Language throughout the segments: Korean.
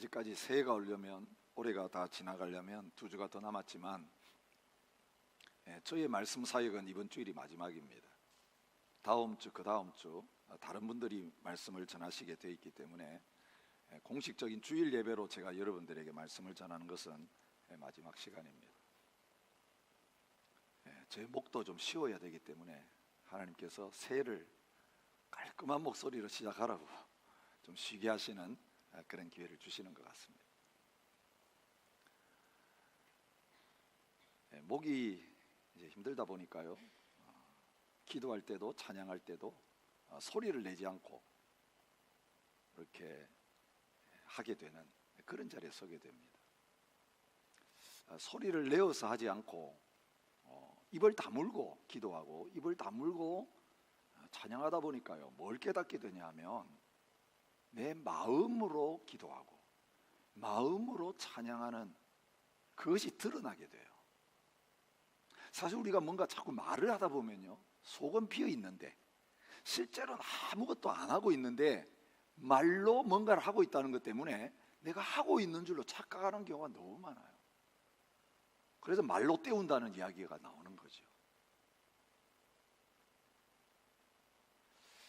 아직까지 새해가 오려면, 올해가 다 지나가려면 2주가 더 남았지만 저희의 말씀 사역은 이번 주일이 마지막입니다. 다음 주, 그 다음 주 다른 분들이 말씀을 전하시게 되어 있기 때문에 공식적인 주일 예배로 제가 여러분들에게 말씀을 전하는 것은 마지막 시간입니다. 제 목도 좀 쉬어야 되기 때문에 하나님께서 새해를 깔끔한 목소리로 시작하라고 좀 쉬게 하시는 그런 기회를 주시는 것 같습니다. 목이 이제 힘들다 보니까요, 기도할 때도 찬양할 때도 소리를 내지 않고 이렇게 하게 되는 그런 자리에 서게 됩니다. 소리를 내어서 하지 않고 입을 다물고 기도하고 입을 다물고 찬양하다 보니까요, 뭘 깨닫게 되냐 하면 내 마음으로 기도하고 마음으로 찬양하는 그것이 드러나게 돼요. 사실 우리가 뭔가 자꾸 말을 하다 보면요, 속은 비어 있는데 실제로는 아무것도 안 하고 있는데 말로 뭔가를 하고 있다는 것 때문에 내가 하고 있는 줄로 착각하는 경우가 너무 많아요. 그래서 말로 때운다는 이야기가 나오는 거죠.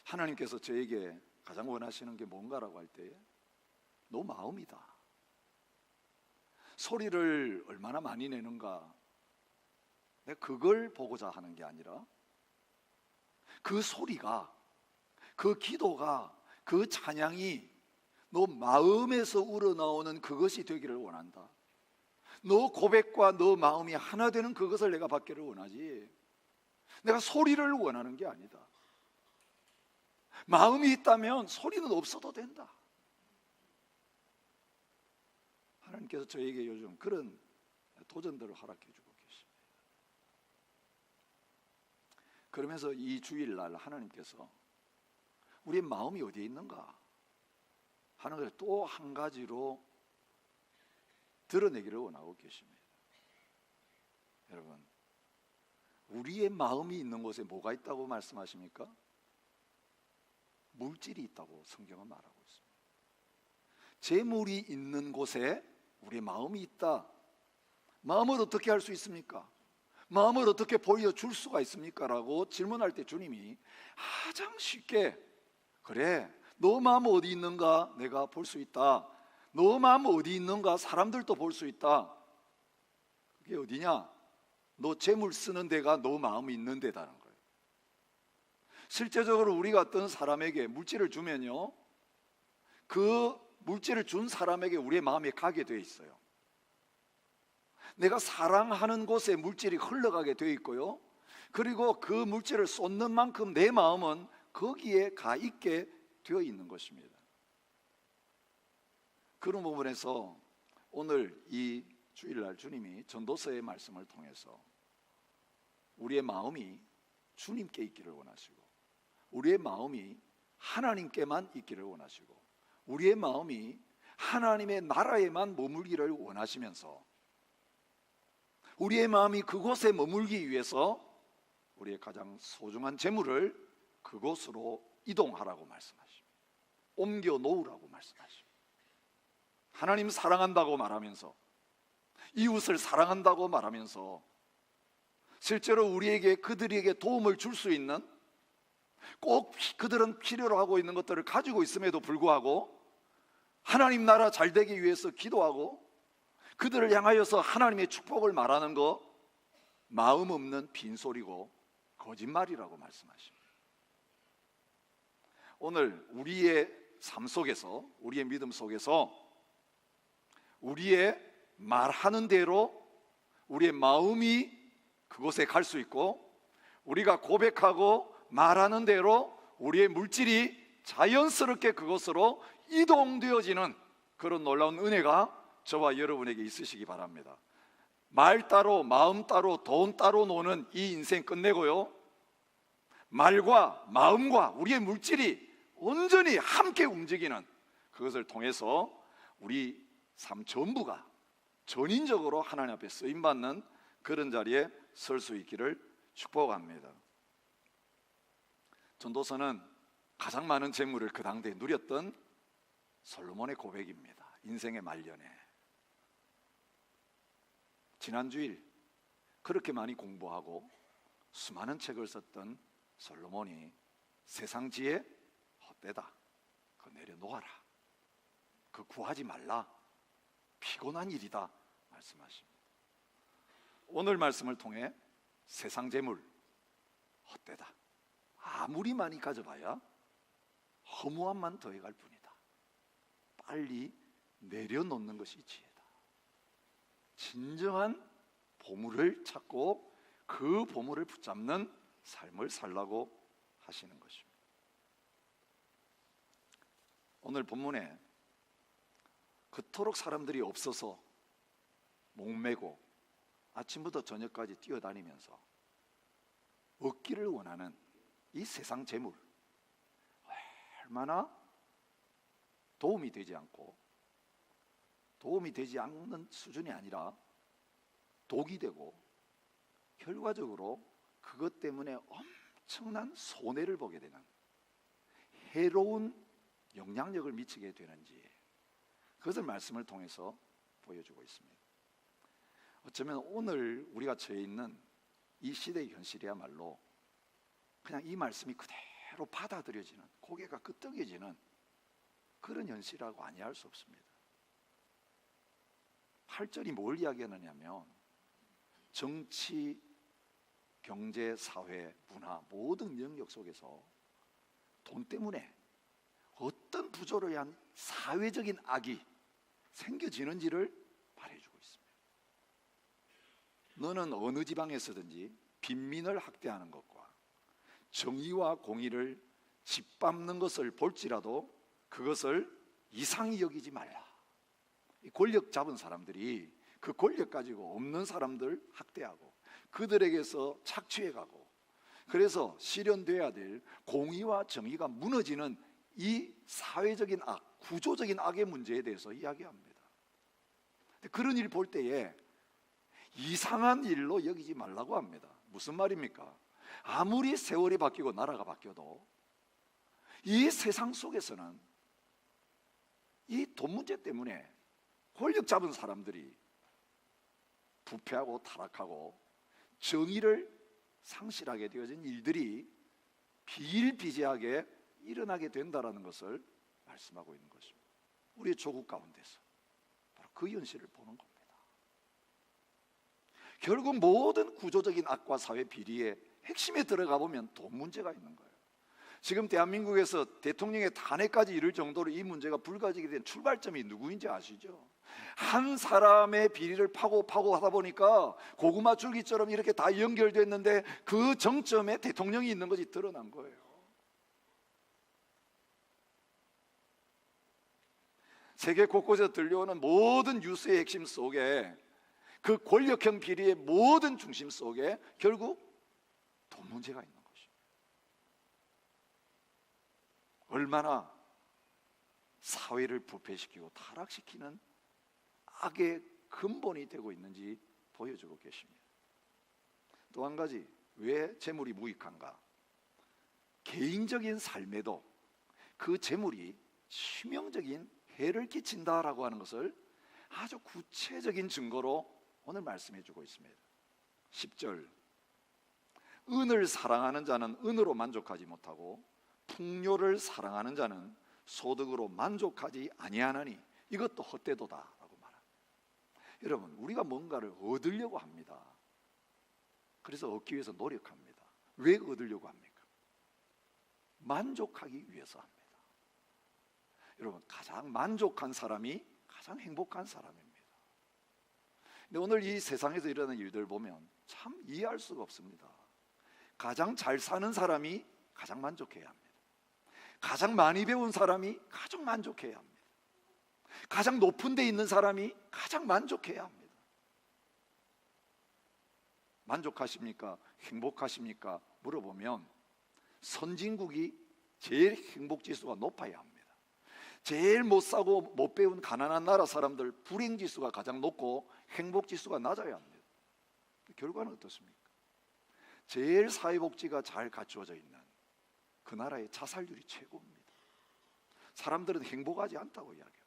하나님께서 저에게 가장 원하시는 게 뭔가라고 할 때에 너 마음이다. 소리를 얼마나 많이 내는가, 내가 그걸 보고자 하는 게 아니라 그 소리가, 그 기도가, 그 찬양이 너 마음에서 우러나오는 그것이 되기를 원한다. 너 고백과 너 마음이 하나 되는 그것을 내가 받기를 원하지, 내가 소리를 원하는 게 아니다. 마음이 있다면 소리는 없어도 된다. 하나님께서 저에게 요즘 그런 도전들을 허락해 주고 계십니다. 그러면서 이 주일날 하나님께서 우리의 마음이 어디에 있는가 하는 것을 또 한 가지로 드러내기를 원하고 계십니다. 여러분, 우리의 마음이 있는 곳에 뭐가 있다고 말씀하십니까? 물질이 있다고 성경은 말하고 있습니다. 재물이 있는 곳에 우리의 마음이 있다. 마음을 어떻게 할 수 있습니까? 마음을 어떻게 보여줄 수가 있습니까? 라고 질문할 때 주님이 가장 쉽게, 그래, 너 마음 어디 있는가 내가 볼 수 있다. 너 마음 어디 있는가 사람들도 볼 수 있다. 그게 어디냐? 너 재물 쓰는 데가 너 마음이 있는 데다는 거예요. 실제적으로 우리가 어떤 사람에게 물질을 주면요, 그 물질을 준 사람에게 우리의 마음이 가게 되어 있어요. 내가 사랑하는 곳에 물질이 흘러가게 되어 있고요, 그리고 그 물질을 쏟는 만큼 내 마음은 거기에 가 있게 되어 있는 것입니다. 그런 부분에서 오늘 이 주일날 주님이 전도서의 말씀을 통해서 우리의 마음이 주님께 있기를 원하시고, 우리의 마음이 하나님께만 있기를 원하시고, 우리의 마음이 하나님의 나라에만 머물기를 원하시면서 우리의 마음이 그곳에 머물기 위해서 우리의 가장 소중한 재물을 그곳으로 이동하라고 말씀하십니다. 옮겨 놓으라고 말씀하십니다. 하나님 사랑한다고 말하면서, 이웃을 사랑한다고 말하면서 실제로 우리에게, 그들에게 도움을 줄 수 있는, 꼭 그들은 필요로 하고 있는 것들을 가지고 있음에도 불구하고 하나님 나라 잘 되기 위해서 기도하고 그들을 향하여서 하나님의 축복을 말하는 거, 마음 없는 빈소리고 거짓말이라고 말씀하십니다. 오늘 우리의 삶 속에서, 우리의 믿음 속에서 우리의 말하는 대로 우리의 마음이 그곳에 갈 수 있고, 우리가 고백하고 말하는 대로 우리의 물질이 자연스럽게 그곳으로 이동되어지는 그런 놀라운 은혜가 저와 여러분에게 있으시기 바랍니다. 말 따로 마음 따로 돈 따로 노는 이 인생 끝내고요, 말과 마음과 우리의 물질이 온전히 함께 움직이는 그것을 통해서 우리 삶 전부가 전인적으로 하나님 앞에 쓰임받는 그런 자리에 설 수 있기를 축복합니다. 전도서는 가장 많은 재물을 그 당대에 누렸던 솔로몬의 고백입니다. 인생의 말년에. 지난 주일 그렇게 많이 공부하고 수많은 책을 썼던 솔로몬이 세상 지혜 헛되다, 그거 내려놓아라, 그거 구하지 말라, 피곤한 일이다 말씀하십니다. 오늘 말씀을 통해 세상 재물 헛되다, 아무리 많이 가져봐야 허무함만 더해갈 뿐이다, 빨리 내려놓는 것이 지혜다. 진정한 보물을 찾고 그 보물을 붙잡는 삶을 살라고 하시는 것입니다. 오늘 본문에 그토록 사람들이 없어서 목매고 아침부터 저녁까지 뛰어다니면서 얻기를 원하는 이 세상 재물, 얼마나 도움이 되지 않고 도움이 되지 않는 수준이 아니라 독이 되고 결과적으로 그것 때문에 엄청난 손해를 보게 되는, 해로운 영향력을 미치게 되는지, 그것을 말씀을 통해서 보여주고 있습니다. 어쩌면 오늘 우리가 처해 있는 이 시대의 현실이야말로 그냥 이 말씀이 그대로 받아들여지는, 고개가 끄덕여지는 그런 현실이라고 아니할 수 없습니다. 8절이 뭘 이야기하느냐면 정치, 경제, 사회, 문화 모든 영역 속에서 돈 때문에 어떤 부조로 의한 사회적인 악이 생겨지는지를 말해주고 있습니다. 너는 어느 지방에서든지 빈민을 학대하는 것과 정의와 공의를 짓밟는 것을 볼지라도 그것을 이상히 여기지 말라. 권력 잡은 사람들이 그 권력 가지고 없는 사람들 학대하고 그들에게서 착취해가고, 그래서 실현돼야 될 공의와 정의가 무너지는 이 사회적인 악, 구조적인 악의 문제에 대해서 이야기합니다. 그런 일 볼 때에 이상한 일로 여기지 말라고 합니다. 무슨 말입니까? 아무리 세월이 바뀌고 나라가 바뀌어도 이 세상 속에서는 이 돈 문제 때문에 권력 잡은 사람들이 부패하고 타락하고 정의를 상실하게 되어진 일들이 비일비재하게 일어나게 된다는 것을 말씀하고 있는 것입니다. 우리의 조국 가운데서 바로 그 현실을 보는 겁니다. 결국 모든 구조적인 악과 사회 비리의 핵심에 들어가 보면 돈 문제가 있는 거예요. 지금 대한민국에서 대통령의 탄핵까지 이를 정도로 이 문제가 불가지게 된 출발점이 누구인지 아시죠? 한 사람의 비리를 파고 하다 보니까 고구마 줄기처럼 이렇게 다 연결됐는데 그 정점에 대통령이 있는 것이 드러난 거예요. 세계 곳곳에서 들려오는 모든 뉴스의 핵심 속에, 그 권력형 비리의 모든 중심 속에 결국 돈 문제가 있는 것입니다. 얼마나 사회를 부패시키고 타락시키는 악의 근본이 되고 있는지 보여주고 계십니다. 또 한 가지, 왜 재물이 무익한가? 개인적인 삶에도 그 재물이 치명적인 해를 끼친다라고 하는 것을 아주 구체적인 증거로 오늘 말씀해 주고 있습니다. 10절, 은을 사랑하는 자는 은으로 만족하지 못하고 풍요를 사랑하는 자는 소득으로 만족하지 아니하나니 이것도 헛되도다라고 말합니다. 여러분, 우리가 뭔가를 얻으려고 합니다. 그래서 얻기 위해서 노력합니다. 왜 얻으려고 합니까? 만족하기 위해서 합니다. 여러분, 가장 만족한 사람이 가장 행복한 사람입니다. 근데 오늘 이 세상에서 일어나는 일들 보면 참 이해할 수가 없습니다. 가장 잘 사는 사람이 가장 만족해야 합니다. 가장 많이 배운 사람이 가장 만족해야 합니다. 가장 높은 데 있는 사람이 가장 만족해야 합니다. 만족하십니까? 행복하십니까? 물어보면 선진국이 제일 행복지수가 높아야 합니다. 제일 못 사고 못 배운 가난한 나라 사람들 불행지수가 가장 높고 행복지수가 낮아야 합니다. 결과는 어떻습니까? 제일 사회복지가 잘 갖추어져 있는 그 나라의 자살률이 최고입니다. 사람들은 행복하지 않다고 이야기합니다.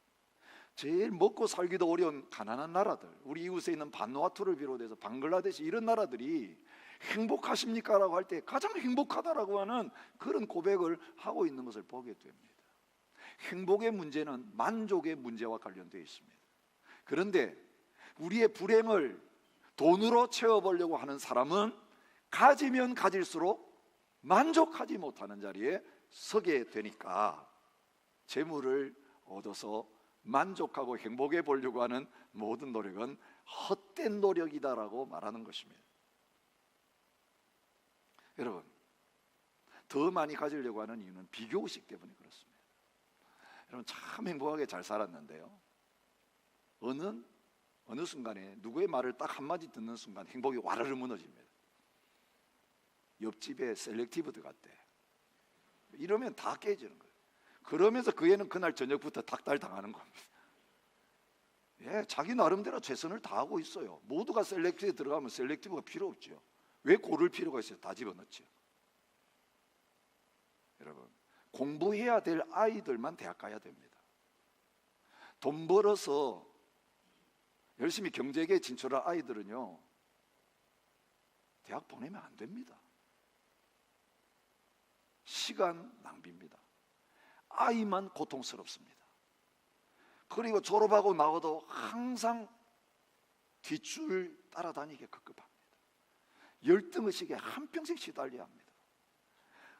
제일 먹고 살기도 어려운 가난한 나라들, 우리 이웃에 있는 바누아투를 비롯해서 방글라데시 이런 나라들이 행복하십니까? 라고 할 때 가장 행복하다라고 하는 그런 고백을 하고 있는 것을 보게 됩니다. 행복의 문제는 만족의 문제와 관련되어 있습니다. 그런데 우리의 불행을 돈으로 채워보려고 하는 사람은 가지면 가질수록 만족하지 못하는 자리에 서게 되니까 재물을 얻어서 만족하고 행복해 보려고 하는 모든 노력은 헛된 노력이다라고 말하는 것입니다. 여러분, 더 많이 가지려고 하는 이유는 비교의식 때문에 그렇습니다. 여러분, 참 행복하게 잘 살았는데요, 어느 순간에 누구의 말을 딱 한마디 듣는 순간 행복이 와르르 무너집니다. 옆집에 셀렉티브 들어갔대. 이러면 다 깨지는 거예요. 그러면서 그 애는 그날 저녁부터 닥달 당하는 겁니다. 예, 자기 나름대로 최선을 다하고 있어요. 모두가 셀렉티브에 들어가면 셀렉티브가 필요 없죠. 왜 고를 필요가 있어요? 다 집어넣죠. 여러분, 공부해야 될 아이들만 대학 가야 됩니다. 돈 벌어서 열심히 경제계에 진출할 아이들은요, 대학 보내면 안 됩니다. 시간 낭비입니다. 아이만 고통스럽습니다. 그리고 졸업하고 나와도 항상 뒷줄 따라다니게 급급합니다. 열등의식에 한평생 시달려야 합니다.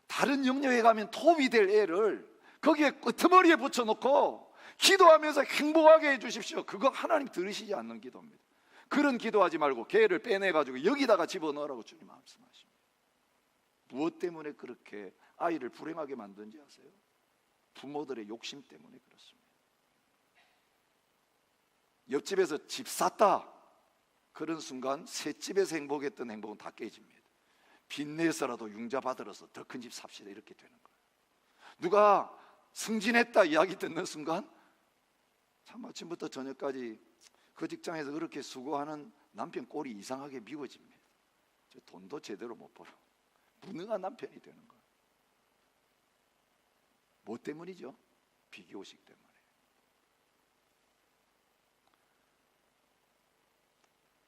다른 영역에 가면 톱이 될 애를 거기에 끄트머리에 붙여놓고 기도하면서 행복하게 해주십시오. 그거 하나님 들으시지 않는 기도입니다. 그런 기도하지 말고 걔를 빼내가지고 여기다가 집어넣으라고 주님 말씀하십니다. 무엇 때문에 그렇게 아이를 불행하게 만든지 아세요? 부모들의 욕심 때문에 그렇습니다. 옆집에서 집 샀다, 그런 순간 새 집에서 행복했던 행복은 다 깨집니다. 빚내서라도 융자 받으러서 더 큰 집 삽시다, 이렇게 되는 거예요. 누가 승진했다 이야기 듣는 순간 참 아침부터 저녁까지 그 직장에서 그렇게 수고하는 남편 꼴이 이상하게 미워집니다. 저 돈도 제대로 못 벌어. 무능한 남편이 되는 거예요. 뭐 때문이죠? 비교의식 때문에.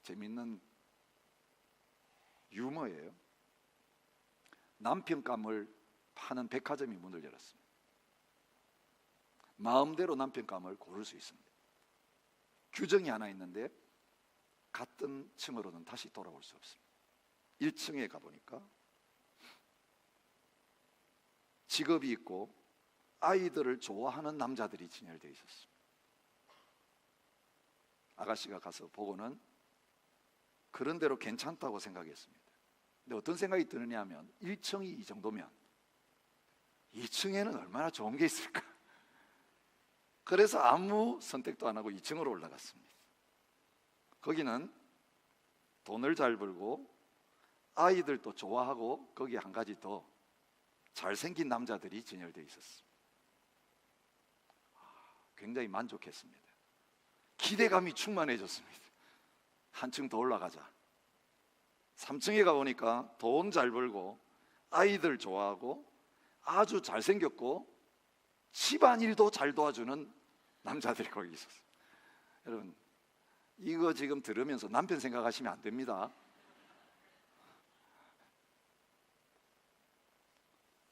재밌는 유머예요. 남편감을 파는 백화점이 문을 열었습니다. 마음대로 남편감을 고를 수 있습니다. 규정이 하나 있는데 같은 층으로는 다시 돌아올 수 없습니다. 1층에 가보니까 직업이 있고 아이들을 좋아하는 남자들이 진열되어 있었습니다. 아가씨가 가서 보고는 그런 대로 괜찮다고 생각했습니다. 근데 어떤 생각이 드느냐 하면 1층이 이 정도면 2층에는 얼마나 좋은 게 있을까? 그래서 아무 선택도 안 하고 2층으로 올라갔습니다. 거기는 돈을 잘 벌고 아이들도 좋아하고 거기에 한 가지 더 잘생긴 남자들이 진열되어 있었습니다. 굉장히 만족했습니다. 기대감이 충만해졌습니다. 한층 더 올라가자. 3층에 가보니까 돈 잘 벌고 아이들 좋아하고 아주 잘생겼고 집안일도 잘 도와주는 남자들이 거기 있었어요. 여러분, 이거 지금 들으면서 남편 생각하시면 안 됩니다.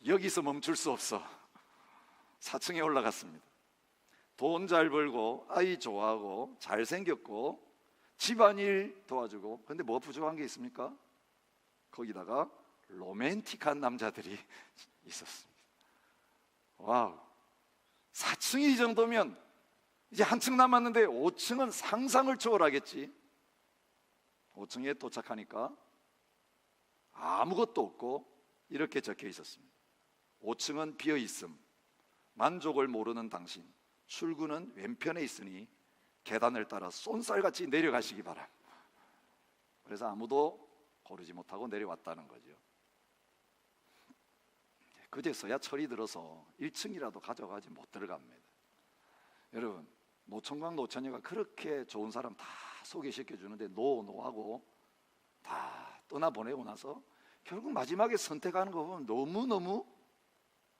여기서 멈출 수 없어. 4층에 올라갔습니다. 돈 잘 벌고 아이 좋아하고 잘생겼고 집안일 도와주고, 근데 뭐 부족한 게 있습니까? 거기다가 로맨틱한 남자들이 있었습니다. 와우, 4층이 이 정도면 이제 한층 남았는데 5층은 상상을 초월하겠지. 5층에 도착하니까 아무것도 없고 이렇게 적혀 있었습니다. 5층은 비어있음, 만족을 모르는 당신, 출구는 왼편에 있으니 계단을 따라 쏜살같이 내려가시기 바랍니다. 그래서 아무도 고르지 못하고 내려왔다는 거죠. 그제서야 철이 들어서 1층이라도 가져가지 못 들어갑니다. 여러분, 노총각 노처녀가 그렇게 좋은 사람 다 소개시켜주는데 노하고 다 떠나보내고 나서 결국 마지막에 선택하는 거 보면 너무너무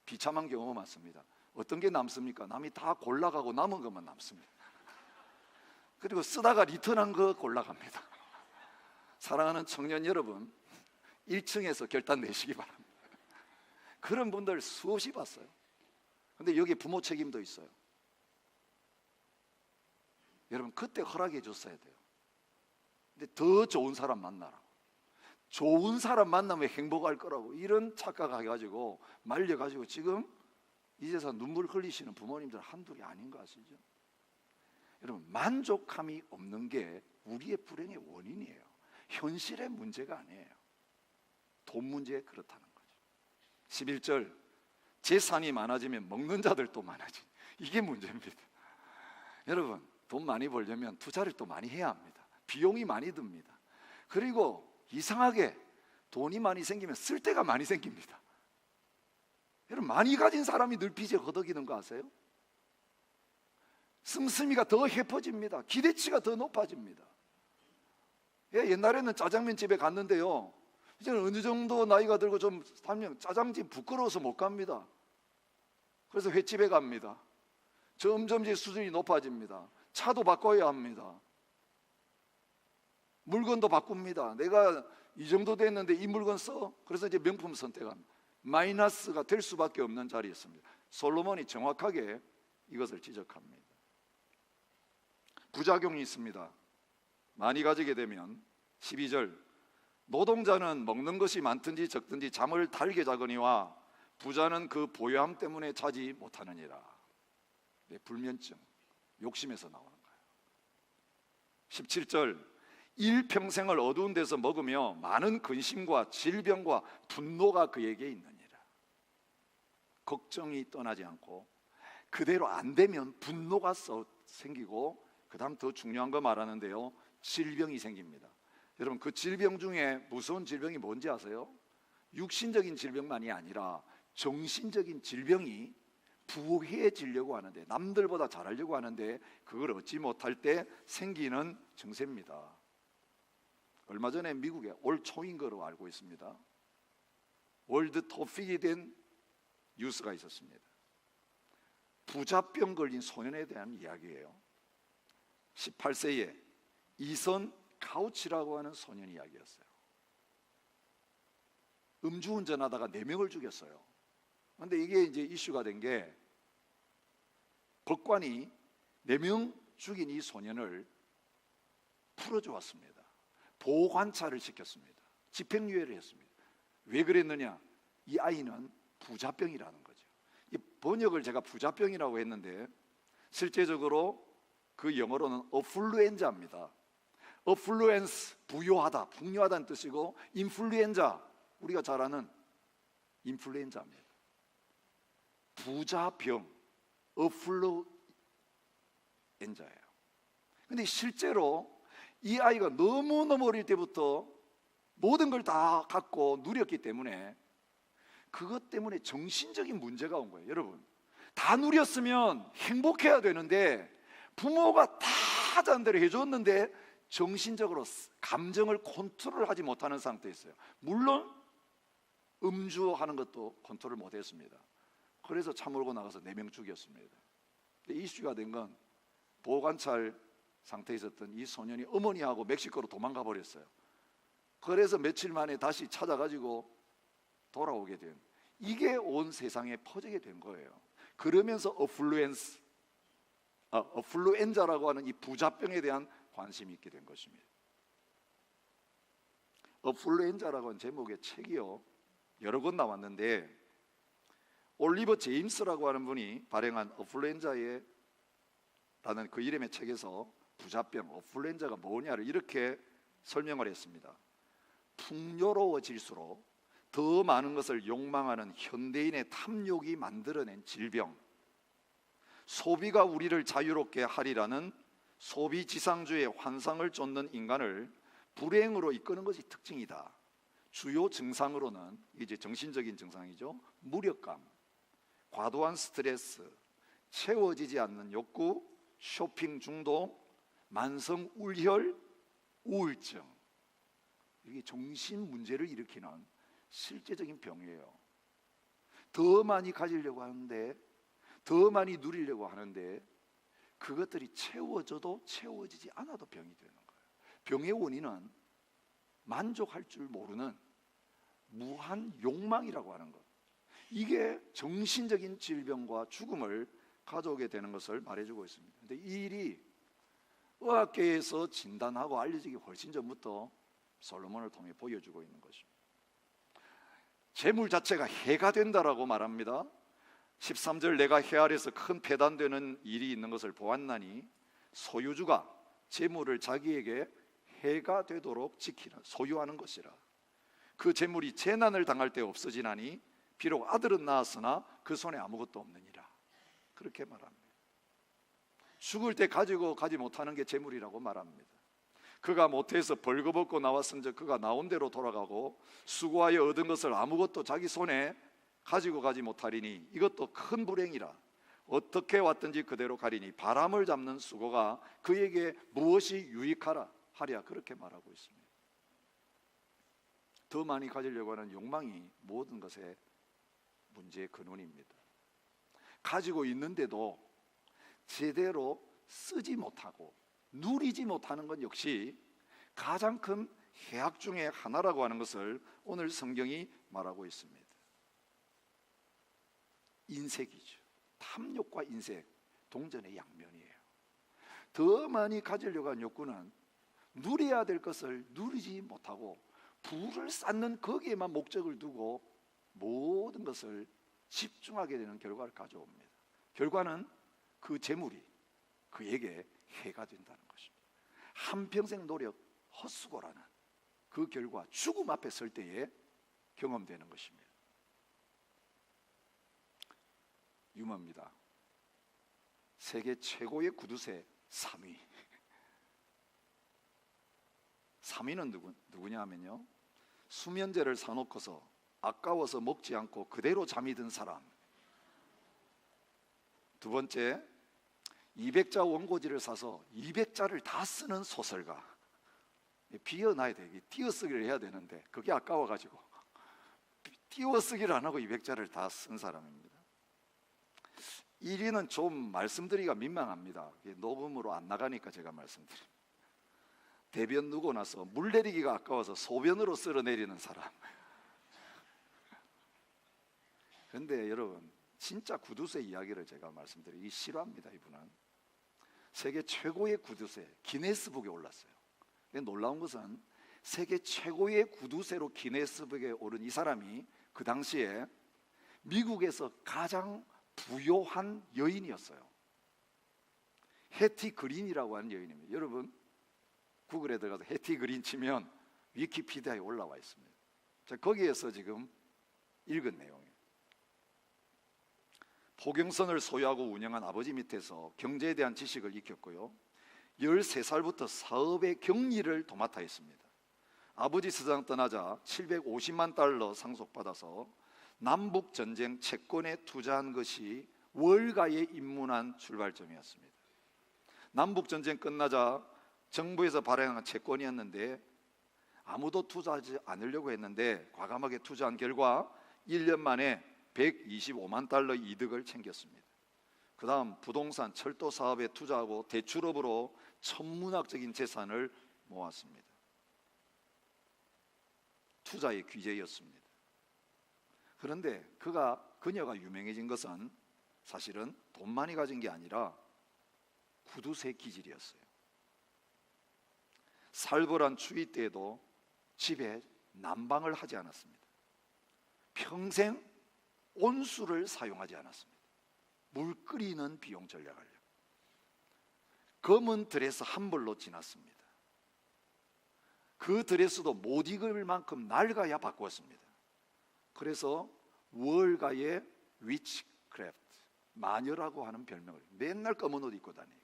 비참한 경우가 많습니다. 어떤 게 남습니까? 남이 다 골라가고 남은 것만 남습니다. 그리고 쓰다가 리턴한 거 골라갑니다. 사랑하는 청년 여러분, 1층에서 결단 내시기 바랍니다. 그런 분들 수없이 봤어요. 근데 여기 부모 책임도 있어요. 여러분, 그때 허락해 줬어야 돼요. 근데 더 좋은 사람 만나라, 좋은 사람 만나면 행복할 거라고 이런 착각해가지고 말려가지고 지금 이제서 눈물 흘리시는 부모님들 한둘이 아닌 거 아시죠? 여러분, 만족함이 없는 게 우리의 불행의 원인이에요. 현실의 문제가 아니에요. 돈 문제에 그렇다는 거죠. 11절, 재산이 많아지면 먹는 자들도 많아지. 이게 문제입니다. 여러분, 돈 많이 벌려면 투자를 또 많이 해야 합니다. 비용이 많이 듭니다. 그리고 이상하게 돈이 많이 생기면 쓸 데가 많이 생깁니다. 여러분, 많이 가진 사람이 늘 빚에 허덕이는 거 아세요? 씀씀이가 더 깊어집니다. 기대치가 더 높아집니다. 옛날에는 짜장면 집에 갔는데요, 이제는 어느 정도 나이가 들고 좀 살면 짜장집 부끄러워서 못 갑니다. 그래서 횟집에 갑니다. 점점 이제 수준이 높아집니다. 차도 바꿔야 합니다. 물건도 바꿉니다. 내가 이 정도 됐는데 이 물건 써? 그래서 이제 명품 선택합니다. 마이너스가 될 수밖에 없는 자리였습니다. 솔로몬이 정확하게 이것을 지적합니다. 부작용이 있습니다. 많이 가지게 되면 12절, 노동자는 먹는 것이 많든지 적든지 잠을 달게 자거니와 부자는 그 보유함 때문에 자지 못하느니라. 불면증, 욕심에서 나오는 거예요. 17절, 일평생을 어두운 데서 먹으며 많은 근심과 질병과 분노가 그에게 있느니라. 걱정이 떠나지 않고 그대로 안 되면 분노가 생기고, 그 다음 더 중요한 거 말하는데요, 질병이 생깁니다. 여러분, 그 질병 중에 무서운 질병이 뭔지 아세요? 육신적인 질병만이 아니라 정신적인 질병이 부해지려고 하는데, 남들보다 잘하려고 하는데 그걸 얻지 못할 때 생기는 증세입니다. 얼마 전에 미국에 올 초인 거로 알고 있습니다. 월드 토픽이 된 뉴스가 있었습니다. 부자병 걸린 소년에 대한 이야기예요. 18세에 이선 카우치라고 하는 소년 이야기였어요. 음주운전하다가 4명을 죽였어요. 그런데 이게 이제 이슈가 된 게, 법관이 4명 죽인 이 소년을 풀어주었습니다. 보호관찰을 시켰습니다. 집행유예를 했습니다. 왜 그랬느냐? 이 아이는 부자병이라는 거죠. 이 번역을 제가 부자병이라고 했는데 실제적으로 그 영어로는 어플루엔자입니다. 어플루엔스, 부유하다, 풍요하다는 뜻이고, 인플루엔자, 우리가 잘 아는 인플루엔자입니다. 부자병, 어플루엔자예요. 근데 실제로 이 아이가 너무너무 어릴 때부터 모든 걸 다 갖고 누렸기 때문에 그것 때문에 정신적인 문제가 온 거예요. 여러분, 다 누렸으면 행복해야 되는데 부모가 다 하자는 대로 해줬는데 정신적으로 감정을 컨트롤하지 못하는 상태였어요. 물론 음주하는 것도 컨트롤 못했습니다. 그래서 차 몰고 나가서 4명 죽였습니다. 이슈가 된 건 보호관찰 상태에 있었던 이 소년이 어머니하고 멕시코로 도망가 버렸어요. 그래서 며칠 만에 다시 찾아가지고 돌아오게 된, 이게 온 세상에 퍼지게 된 거예요. 그러면서 어플루엔자라고 하는 이 부자병에 대한 관심이 있게 된 것입니다. 어플루엔자라고 하는 제목의 책이요, 여러 권 나왔는데, 올리버 제임스라고 하는 분이 발행한 어플루엔자의 라는 그 이름의 책에서 부자병, 어플루엔자가 뭐냐를 이렇게 설명을 했습니다. 풍요로워질수록 더 많은 것을 욕망하는 현대인의 탐욕이 만들어낸 질병, 소비가 우리를 자유롭게 하리라는 소비지상주의 환상을 쫓는 인간을 불행으로 이끄는 것이 특징이다. 주요 증상으로는, 이제 정신적인 증상이죠, 무력감, 과도한 스트레스, 채워지지 않는 욕구, 쇼핑 중독, 만성 울혈, 우울증, 이게 정신 문제를 일으키는 실제적인 병이에요. 더 많이 가지려고 하는데, 더 많이 누리려고 하는데 그것들이 채워져도 채워지지 않아도 병이 되는 거예요. 병의 원인은 만족할 줄 모르는 무한 욕망이라고 하는 것, 이게 정신적인 질병과 죽음을 가져오게 되는 것을 말해주고 있습니다. 그런데 이 일이 의학계에서 진단하고 알려지기 훨씬 전부터 솔로몬을 통해 보여주고 있는 것입니다. 재물 자체가 해가 된다라고 말합니다. 13절, 내가 해 아래서 큰 폐단되는 일이 있는 것을 보았나니 소유주가 재물을 자기에게 해가 되도록 지키는, 소유하는 것이라. 그 재물이 재난을 당할 때 없어지나니 비록 아들은 낳았으나 그 손에 아무것도 없느니라. 그렇게 말합니다. 죽을 때 가지고 가지 못하는 게 재물이라고 말합니다. 그가 못해서 벌거벗고 나왔은즉 그가 나온 대로 돌아가고 수고하여 얻은 것을 아무것도 자기 손에 가지고 가지 못하리니 이것도 큰 불행이라. 어떻게 왔든지 그대로 가리니 바람을 잡는 수고가 그에게 무엇이 유익하라 하랴. 그렇게 말하고 있습니다. 더 많이 가지려고 하는 욕망이 모든 것의 문제의 근원입니다. 가지고 있는데도 제대로 쓰지 못하고 누리지 못하는 것 역시 가장 큰 해악 중의 하나라고 하는 것을 오늘 성경이 말하고 있습니다. 인색이죠. 탐욕과 인색, 동전의 양면이에요. 더 많이 가지려고 하는 욕구는 누려야 될 것을 누리지 못하고 부를 쌓는 거기에만 목적을 두고 모든 것을 집중하게 되는 결과를 가져옵니다. 결과는 그 재물이 그에게 해가 된다는 것입니다. 한평생 노력 헛수고라는 그 결과 죽음 앞에 설 때에 경험되는 것입니다. 유머입니다. 세계 최고의 구두쇠 3위. 3위는 누구냐 하면요, 수면제를 사놓고서 아까워서 먹지 않고 그대로 잠이 든 사람. 두 번째, 200자 원고지를 사서 200자를 다 쓰는 소설가. 비워놔야 돼. 띄어쓰기를 해야 되는데 그게 아까워가지고 띄어쓰기를 안 하고 200자를 다 쓴 사람입니다. 1위는 좀 말씀드리기가 민망합니다. 녹음으로 안 나가니까 제가 말씀드립니다. 대변 누고 나서 물 내리기가 아까워서 소변으로 쓸어내리는 사람. 그런데 여러분, 진짜 구두쇠 이야기를 제가 말씀드리기 싫어합니다. 이분은 세계 최고의 구두쇠 기네스북에 올랐어요. 놀라운 것은 세계 최고의 구두쇠로 기네스북에 오른 이 사람이 그 당시에 미국에서 가장 부요한 여인이었어요. 해티 그린이라고 하는 여인입니다. 여러분 구글에 들어가서 해티 그린 치면 위키피디아에 올라와 있습니다. 자, 거기에서 지금 읽은 내용이에요. 포경선을 소유하고 운영한 아버지 밑에서 경제에 대한 지식을 익혔고요, 13살부터 사업의 경리를 도맡아 했습니다. 아버지 세상 떠나자 750만 달러 상속받아서 남북전쟁 채권에 투자한 것이 월가에 입문한 출발점이었습니다. 남북전쟁 끝나자 정부에서 발행한 채권이었는데 아무도 투자하지 않으려고 했는데 과감하게 투자한 결과 1년 만에 125만 달러 이득을 챙겼습니다. 그 다음 부동산, 철도 사업에 투자하고 대출업으로 천문학적인 재산을 모았습니다. 투자의 귀재였습니다. 그런데 그녀가 유명해진 것은 사실은 돈 많이 가진 게 아니라 구두쇠 기질이었어요. 살벌한 추위 때에도 집에 난방을 하지 않았습니다. 평생 온수를 사용하지 않았습니다. 물 끓이는 비용 전략을. 검은 드레스 한 벌로 지났습니다. 그 드레스도 못 입을 만큼 낡아야 바꾸었습니다. 그래서 월가의 위치크래프트, 마녀라고 하는 별명을, 맨날 검은 옷 입고 다니고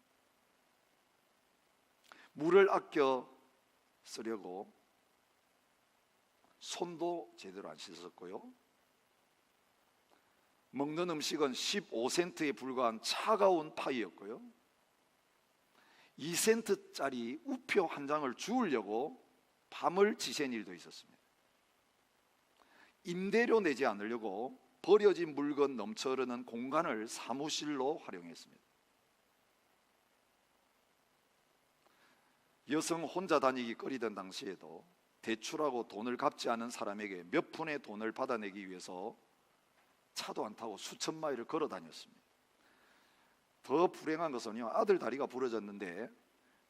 물을 아껴 쓰려고 손도 제대로 안 씻었고요, 먹는 음식은 15센트에 불과한 차가운 파이였고요, 2센트짜리 우표 한 장을 주우려고 밤을 지샌 일도 있었습니다. 임대료 내지 않으려고 버려진 물건 넘쳐 흐르는 공간을 사무실로 활용했습니다. 여성 혼자 다니기 꺼리던 당시에도 대출하고 돈을 갚지 않은 사람에게 몇 푼의 돈을 받아내기 위해서 차도 안 타고 수천 마일을 걸어 다녔습니다. 더 불행한 것은요, 아들 다리가 부러졌는데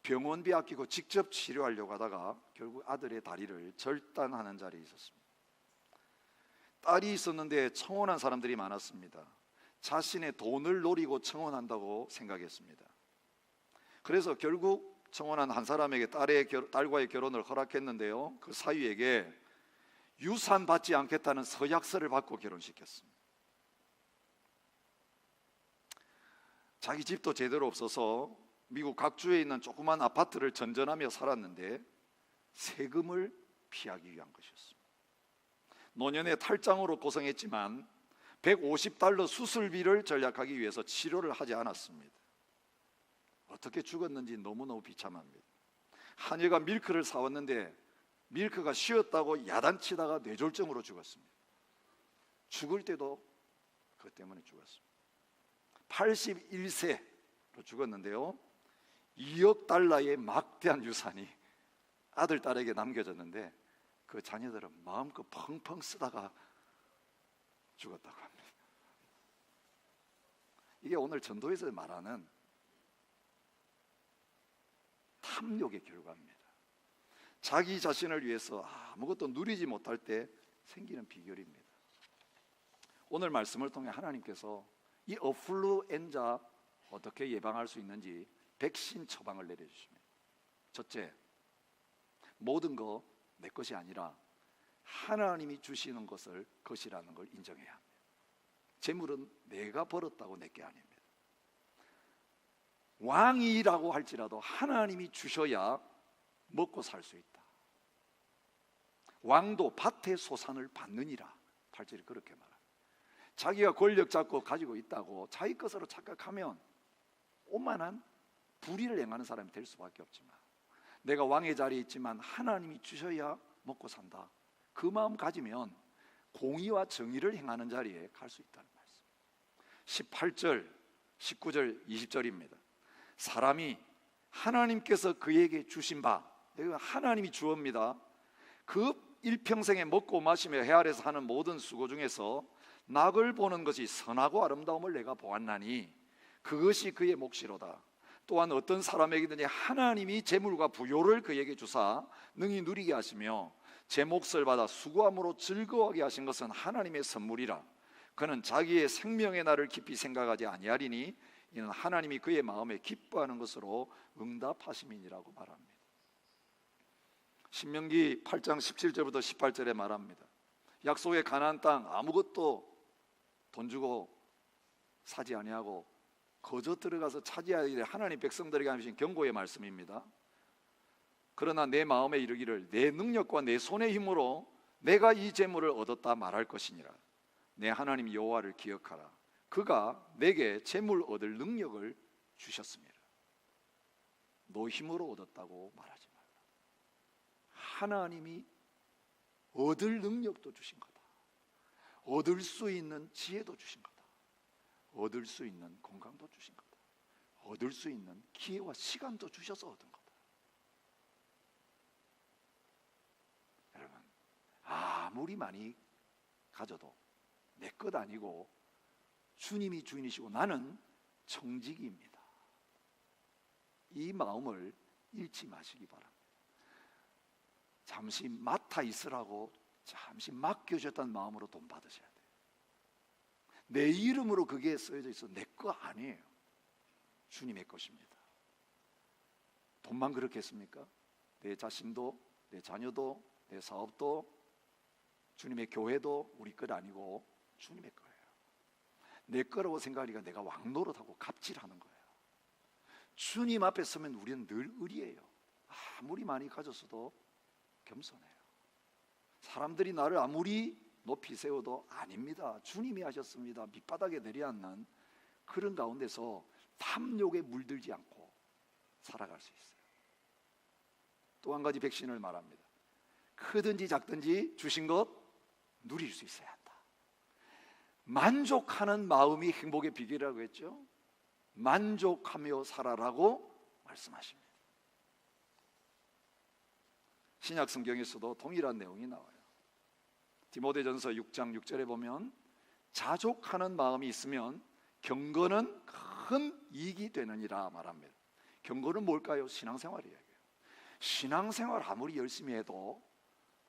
병원비 아끼고 직접 치료하려고 하다가 결국 아들의 다리를 절단하는 자리에 있었습니다. 딸이 있었는데 청혼한 사람들이 많았습니다. 자신의 돈을 노리고 청혼한다고 생각했습니다. 그래서 결국 청혼한 한 사람에게 딸과의 결혼을 허락했는데요, 그 사위에게 유산 받지 않겠다는 서약서를 받고 결혼시켰습니다. 자기 집도 제대로 없어서 미국 각주에 있는 조그만 아파트를 전전하며 살았는데 세금을 피하기 위한 것이었습니다. 노년의 탈장으로 고생했지만 $150 수술비를 절약하기 위해서 치료를 하지 않았습니다. 어떻게 죽었는지 너무너무 비참합니다. 하녀가 밀크를 사왔는데 밀크가 쉬었다고 야단치다가 뇌졸중으로 죽었습니다. 죽을 때도 그것 때문에 죽었습니다. 81세로 죽었는데요, $2억 막대한 유산이 아들, 딸에게 남겨졌는데 그 자녀들은 마음껏 펑펑 쓰다가 죽었다고 합니다. 이게 오늘 전도에서 말하는 탐욕의 결과입니다. 자기 자신을 위해서 아무것도 누리지 못할 때 생기는 비결입니다. 오늘 말씀을 통해 하나님께서 이 인플루엔자 어떻게 예방할 수 있는지 백신 처방을 내려주십니다. 첫째, 모든 거 내 것이 아니라 하나님이 주시는 것을 것이라는 걸 인정해야 합니다. 재물은 내가 벌었다고 내 게 아닙니다. 왕이라고 할지라도 하나님이 주셔야 먹고 살 수 있다. 왕도 밭의 소산을 받느니라. 8절이 그렇게 말합니다. 자기가 권력 잡고 가지고 있다고 자기 것으로 착각하면 오만한 불의를 행하는 사람이 될 수밖에 없지만, 내가 왕의 자리에 있지만 하나님이 주셔야 먹고 산다, 그 마음 가지면 공의와 정의를 행하는 자리에 갈 수 있다는 말씀. 18절, 19절, 20절입니다. 사람이 하나님께서 그에게 주신 바, 이거 하나님이 주옵니다. 그 일평생에 먹고 마시며 해 아래서 하는 모든 수고 중에서 낙을 보는 것이 선하고 아름다움을 내가 보았나니 그것이 그의 몫이로다. 또한 어떤 사람에게든지 하나님이 재물과 부요를 그에게 주사 능히 누리게 하시며 제 몫을 받아 수고함으로 즐거워하게 하신 것은 하나님의 선물이라. 그는 자기의 생명의 날을 깊이 생각하지 아니하리니 이는 하나님이 그의 마음에 기뻐하는 것으로 응답하심이니라고 말합니다. 신명기 8장 17절부터 18절에 말합니다. 약속의 가나안 땅 아무것도 돈 주고 사지 아니하고 거저 들어가서 차지해야 될 하나님 백성들에게 하신 경고의 말씀입니다. 그러나 내 마음에 이르기를 내 능력과 내 손의 힘으로 내가 이 재물을 얻었다 말할 것이니라. 내 하나님 여호와를 기억하라. 그가 내게 재물 얻을 능력을 주셨습니다. 너 힘으로 얻었다고 말하지 말라. 하나님이 얻을 능력도 주신 거다. 얻을 수 있는 지혜도 주신 거다. 얻을 수 있는 건강도 주신 거다. 얻을 수 있는 기회와 시간도 주셔서 얻은 거다. 여러분, 아무리 많이 가져도 내 것 아니고 주님이 주인이시고 나는 청지기입니다. 이 마음을 잃지 마시기 바랍니다. 잠시 맡아 있으라고 잠시 맡겨줬다는 마음으로 돈 받으셔야 돼요. 내 이름으로 그게 써져 있어 내 거 아니에요. 주님의 것입니다. 돈만 그렇겠습니까? 내 자신도, 내 자녀도, 내 사업도, 주님의 교회도 우리 것 아니고 주님의 거예요. 내 거라고 생각하니까 내가 왕노릇하고 갑질하는 거예요. 주님 앞에 서면 우리는 늘 의리해요. 아무리 많이 가졌어도 겸손해요. 사람들이 나를 아무리 높이 세워도 아닙니다. 주님이 하셨습니다. 밑바닥에 내려앉는 그런 가운데서 탐욕에 물들지 않고 살아갈 수 있어요. 또 한 가지 백신을 말합니다. 크든지 작든지 주신 것 누릴 수 있어야 한다. 만족하는 마음이 행복의 비결이라고 했죠. 만족하며 살아라고 말씀하십니다. 신약 성경에서도 동일한 내용이 나와요. 디모데전서 6장 6절에 보면 자족하는 마음이 있으면 경건은 큰 이익이 되느니라 말합니다. 경건은 뭘까요? 신앙생활이에요. 신앙생활 아무리 열심히 해도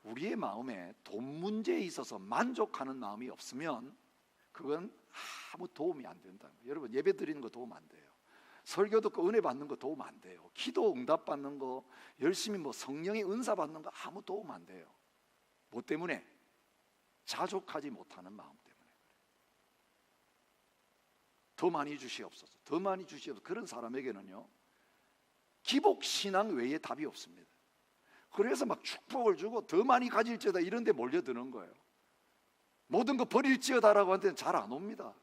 우리의 마음에 돈 문제에 있어서 만족하는 마음이 없으면 그건 아무 도움이 안 된다. 여러분, 예배 드리는 거 도움 안 돼요. 설교 듣고 은혜 받는 거 도움 안 돼요. 기도 응답 받는 거, 열심히 성령의 은사 받는 거 아무 도움 안 돼요. 뭐 때문에? 자족하지 못하는 마음 때문에. 더 많이 주시옵소서, 더 많이 주시옵소서. 그런 사람에게는요, 기복 신앙 외에 답이 없습니다. 그래서 막 축복을 주고 더 많이 가질지어다 이런 데 몰려드는 거예요. 모든 거 버릴지어다라고 하는데 잘 안 옵니다.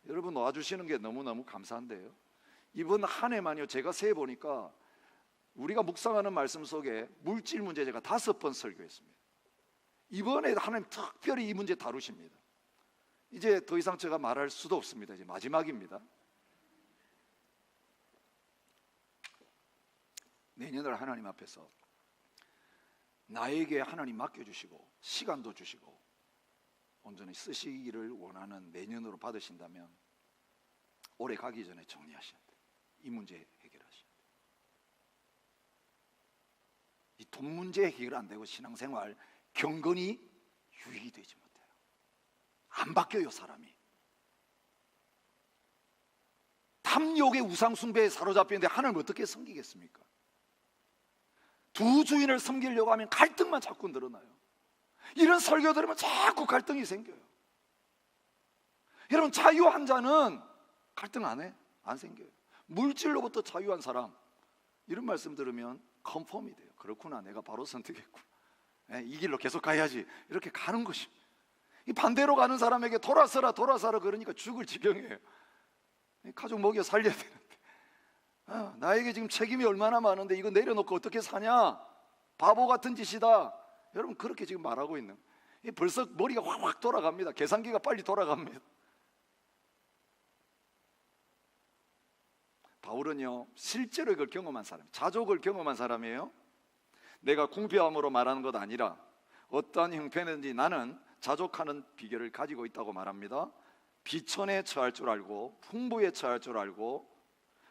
여러분 와주시는 게 너무너무 감사한데요, 이번 한 해만요 제가 세보니까 우리가 묵상하는 말씀 속에 물질 문제 제가 5번 설교했습니다. 이번에 하나님 특별히 이 문제 다루십니다. 이제 더 이상 제가 말할 수도 없습니다. 이제 마지막입니다. 내년을 하나님 앞에서 나에게 하나님 맡겨주시고 시간도 주시고 온전히 쓰시기를 원하는 내년으로 받으신다면 올해 가기 전에 정리하셔야 돼요. 이 문제 해결하셔야 돼요. 이 돈 문제 해결 안 되고 신앙생활 경건이 유익이 되지 못해요. 안 바뀌어요, 사람이. 탐욕의 우상숭배에 사로잡히는데 하나님 어떻게 섬기겠습니까? 두 주인을 섬기려고 하면 갈등만 자꾸 늘어나요. 이런 설교 들으면 자꾸 갈등이 생겨요. 여러분, 자유한 자는 갈등 안 해? 안 생겨요. 물질로부터 자유한 사람, 이런 말씀 들으면 컨펌이 돼요. 그렇구나, 내가 바로 선택했구나, 이 길로 계속 가야지, 이렇게 가는 것입니다. 이 반대로 가는 사람에게 돌아서라 돌아서라 그러니까 죽을 지경이에요. 가족 먹여 살려야 되는데, 나에게 지금 책임이 얼마나 많은데 이거 내려놓고 어떻게 사냐, 바보 같은 짓이다. 여러분, 그렇게 지금 말하고 있는, 벌써 머리가 확 돌아갑니다. 계산기가 빨리 돌아갑니다. 바울은요 실제로 이걸 경험한 사람, 자족을 경험한 사람이에요. 내가 궁핍함으로 말하는 것 아니라 어떠한 형편이든지 나는 자족하는 비결을 가지고 있다고 말합니다. 비천에 처할 줄 알고 풍부에 처할 줄 알고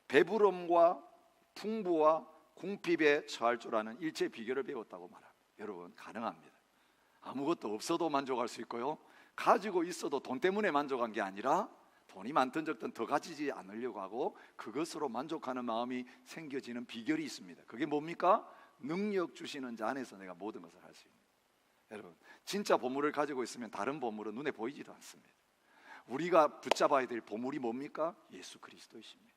배부름과 풍부와 궁핍에 처할 줄 아는 일체 비결을 배웠다고 말합니다. 여러분, 가능합니다. 아무것도 없어도 만족할 수 있고요, 가지고 있어도 돈 때문에 만족한 게 아니라 돈이 많든 적든 더 가지지 않으려고 하고 그것으로 만족하는 마음이 생겨지는 비결이 있습니다. 그게 뭡니까? 능력 주시는 자 안에서 내가 모든 것을 할 수 있는. 여러분, 진짜 보물을 가지고 있으면 다른 보물은 눈에 보이지도 않습니다. 우리가 붙잡아야 될 보물이 뭡니까? 예수 그리스도이십니다.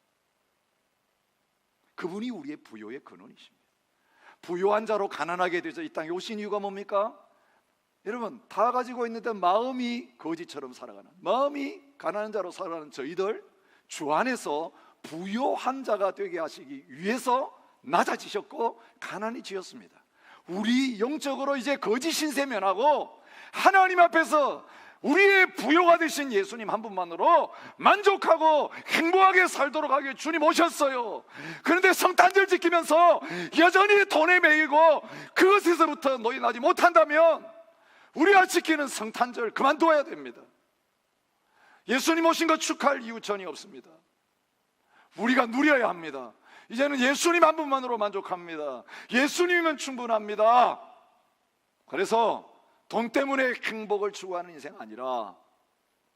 그분이 우리의 부요의 근원이십니다. 부요한 자로 가난하게 되어서 이 땅에 오신 이유가 뭡니까? 여러분, 다 가지고 있는데 마음이 거지처럼 살아가는, 마음이 가난한 자로 살아가는 저희들 주 안에서 부요한 자가 되게 하시기 위해서 낮아지셨고 가난해지셨습니다. 우리 영적으로 이제 거짓 신세면하고 하나님 앞에서 우리의 부요가 되신 예수님 한 분만으로 만족하고 행복하게 살도록 하기 위해 주님 오셨어요. 그런데 성탄절 지키면서 여전히 돈에 매이고 그것에서부터 노인하지 못한다면 우리가 지키는 성탄절 그만둬야 됩니다. 예수님 오신 것 축하할 이유 전혀 없습니다. 우리가 누려야 합니다. 이제는 예수님 한 분만으로 만족합니다. 예수님이면 충분합니다. 그래서 돈 때문에 행복을 추구하는 인생 아니라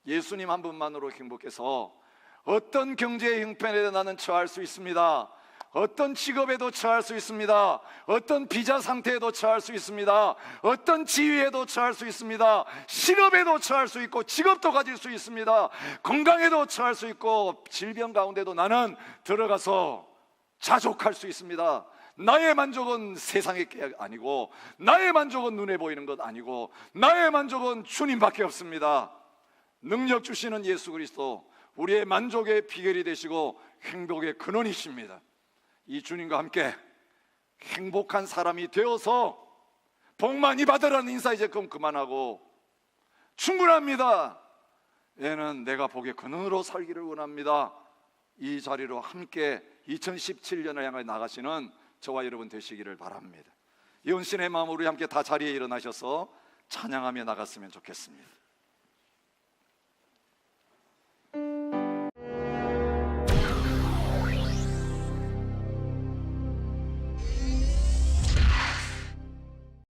예수님 한 분만으로 행복해서 어떤 경제의 형편에도 나는 처할 수 있습니다. 어떤 직업에도 처할 수 있습니다. 어떤 비자 상태에도 처할 수 있습니다. 어떤 지위에도 처할 수 있습니다. 실업에도 처할 수 있고 직업도 가질 수 있습니다. 건강에도 처할 수 있고 질병 가운데도 나는 들어가서 자족할 수 있습니다. 나의 만족은 세상의 게 아니고 나의 만족은 눈에 보이는 것 아니고 나의 만족은 주님밖에 없습니다. 능력 주시는 예수 그리스도, 우리의 만족의 비결이 되시고 행복의 근원이십니다. 이 주님과 함께 행복한 사람이 되어서 복 많이 받으라는 인사 이제 그만하고 충분합니다. 얘는 내가 복의 근원으로 살기를 원합니다. 이 자리로 함께 2017년을 향해 나가시는 저와 여러분 되시기를 바랍니다. 연신의 마음으로 우리 함께 다 자리에 일어나셔서 찬양하며 나갔으면 좋겠습니다.